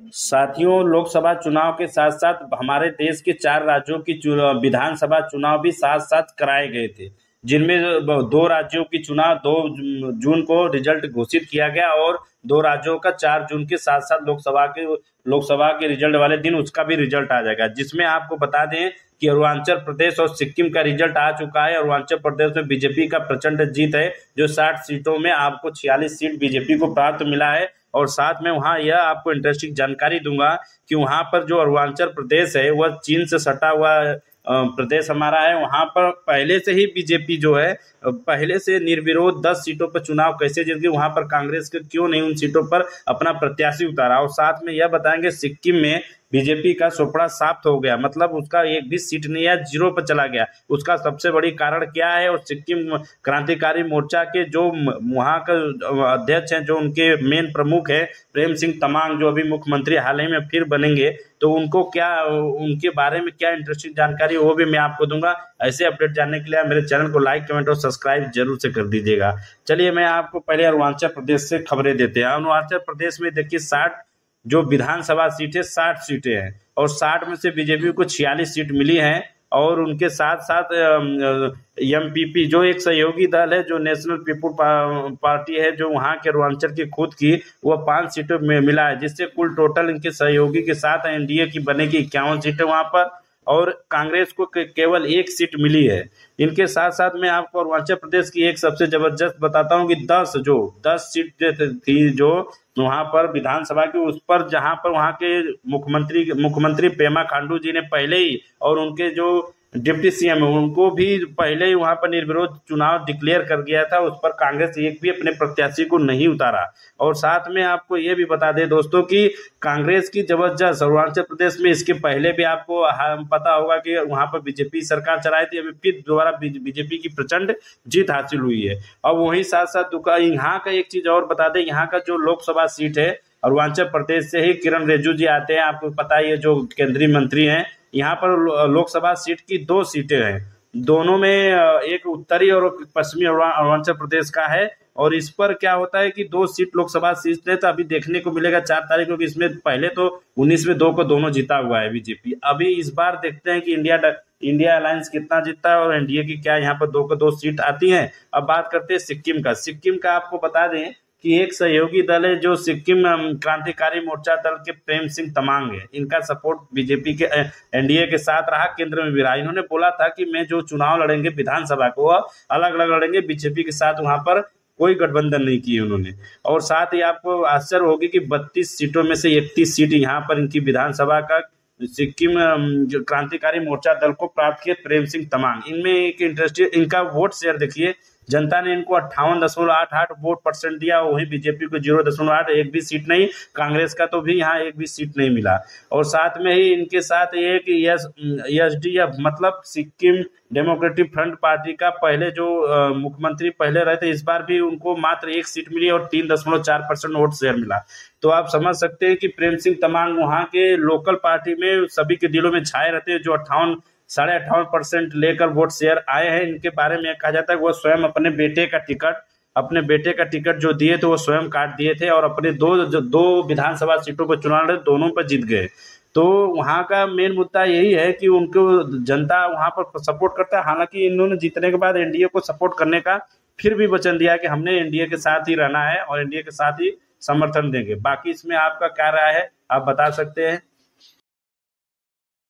साथियों, लोकसभा चुनाव के साथ साथ हमारे देश के 4 राज्यों की विधानसभा चुनाव भी साथ साथ कराए गए थे, जिनमें 2 राज्यों की चुनाव 2 जून को रिजल्ट घोषित किया गया और 2 राज्यों का 4 जून के साथ साथ लोकसभा के रिजल्ट वाले दिन उसका भी रिजल्ट आ जाएगा। जिसमें आपको बता दें कि अरुणाचल प्रदेश और सिक्किम का रिजल्ट आ चुका है। अरुणाचल प्रदेश में बीजेपी का प्रचंड जीत है, जो 60 सीटों में आपको 46 सीट बीजेपी को प्राप्त मिला है। और साथ में वहाँ यह आपको इंटरेस्टिंग जानकारी दूंगा कि वहाँ पर जो अरुणाचल प्रदेश है वह चीन से सटा हुआ प्रदेश हमारा है। वहाँ पर पहले से ही बीजेपी जो है पहले से निर्विरोध 10 सीटों पर चुनाव कैसे जीत गई, वहाँ पर कांग्रेस के क्यों नहीं उन सीटों पर अपना प्रत्याशी उतारा। और साथ में यह बताएंगे सिक्किम में बीजेपी का सोपड़ा साफ हो गया, मतलब उसका एक भी सीट नहीं है, 0 पर चला गया। उसका सबसे बड़ी कारण क्या है? और सिक्किम क्रांतिकारी मोर्चा के जो वहाँ का अध्यक्ष हैं, जो उनके मेन प्रमुख है प्रेम सिंह तमांग, जो अभी मुख्यमंत्री हाल ही में फिर बनेंगे, तो उनको क्या, उनके बारे में क्या इंटरेस्टिंग जानकारी वो भी मैं आपको दूंगा। ऐसे अपडेट जानने के लिए मेरे चैनल को लाइक, कमेंट और सब्सक्राइब जरूर से कर दीजिएगा। चलिए मैं आपको पहले अरुणाचल प्रदेश से खबरें देते हैं। अरुणाचल प्रदेश में देखिए 60 जो विधानसभा सीटें 60 सीटें हैं और 60 में से बीजेपी को 46 सीट मिली हैं। और उनके साथ साथ एमपीपी जो एक सहयोगी दल है, जो नेशनल पीपुल पार्टी है, जो वहाँ के अरुणाचल की खुद की, वह 5 सीटों में मिला है, जिससे कुल टोटल इनके सहयोगी के साथ एनडीए की बनेगी 51 सीटें वहाँ पर। और कांग्रेस को केवल 1 सीट मिली है। इनके साथ साथ मैं आपको अरुणाचल प्रदेश की एक सबसे जबरदस्त बताता हूँ कि 10 सीट थी जो वहां पर विधानसभा की, उस पर जहां पर वहां के मुख्यमंत्री पेमा खांडू जी ने पहले ही, और उनके जो डिप्टी सीएम है उनको भी पहले ही वहां पर निर्विरोध चुनाव डिक्लेयर कर गया था। उस पर कांग्रेस एक भी अपने प्रत्याशी को नहीं उतारा। और साथ में आपको ये भी बता दें दोस्तों कि कांग्रेस की जबरदस्त अरुणाचल प्रदेश में, इसके पहले भी आपको पता होगा कि वहां पर बीजेपी सरकार चलाई थी, अभी फिर दोबारा बीजेपी की प्रचंड जीत हासिल हुई है। और वहीं साथ साथ यहाँ का एक चीज और बता दें, यहाँ का जो लोकसभा सीट है अरुणाचल प्रदेश से ही किरण रिजिजू जी आते हैं, आपको पता ही है, जो केंद्रीय मंत्री हैं। यहाँ पर लोकसभा सीट की 2 सीटें हैं, दोनों में एक उत्तरी और पश्चिमी अरुणाचल प्रदेश का है। और इस पर क्या होता है कि 2 सीट लोकसभा सीट है, तो अभी देखने को मिलेगा 4 तारीख को, इसमें पहले तो 19 में 2 को दोनों जीता हुआ है बीजेपी। अभी इस बार देखते हैं कि इंडिया अलायंस कितना जीतता है और एनडीए की क्या यहाँ पर 2 को 2 सीट आती हैं। अब बात करते हैं सिक्किम का आपको बता दें कि एक सहयोगी दल है, जो सिक्किम क्रांतिकारी मोर्चा दल के प्रेम सिंह तमांग है। इनका सपोर्ट बीजेपी के एनडीए के साथ रहा, केंद्र में भी रहा। इन्होंने बोला था कि मैं जो चुनाव लड़ेंगे विधानसभा को अलग अलग लड़ेंगे, बीजेपी के साथ वहां पर कोई गठबंधन नहीं किए उन्होंने। और साथ ही आपको आश्चर्य होगी कि 32 सीटों में से 31 सीट यहाँ पर इनकी विधानसभा का सिक्किम क्रांतिकारी मोर्चा दल को प्राप्त किए प्रेम सिंह तमांग। इनमें एक इंटरेस्टिंग इनका वोट शेयर देखिए, जनता ने इनको 58.88 वोट परसेंट दिया, वही बीजेपी को 0.8, एक भी सीट नहीं। कांग्रेस का तो भी यहाँ एक भी सीट नहीं मिला। और साथ में ही इनके साथ एक एसडीएफ मतलब सिक्किम डेमोक्रेटिक फ्रंट पार्टी का पहले जो मुख्यमंत्री पहले रहे थे, इस बार भी उनको मात्र 1 सीट मिली और 3.4% वोट शेयर मिला। तो आप समझ सकते हैं कि प्रेम सिंह तमांग वहाँ के लोकल पार्टी में सभी के दिलों में छाए रहते हैं, जो 58.58% लेकर वोट शेयर आए हैं। इनके बारे में कहा जाता है कि वो स्वयं अपने बेटे का टिकट जो दिए थे वो स्वयं काट दिए थे, और अपने दो विधानसभा सीटों को चुनाव लड़े, दोनों पर जीत गए। तो वहाँ का मेन मुद्दा यही है कि उनको जनता वहाँ पर सपोर्ट करता है। हालांकि इन्होंने जीतने के बाद एनडीए को सपोर्ट करने का फिर भी वचन दिया कि हमने एनडीए के साथ ही रहना है और एनडीए के साथ ही समर्थन देंगे। बाकी इसमें आपका क्या राय है, आप बता सकते हैं।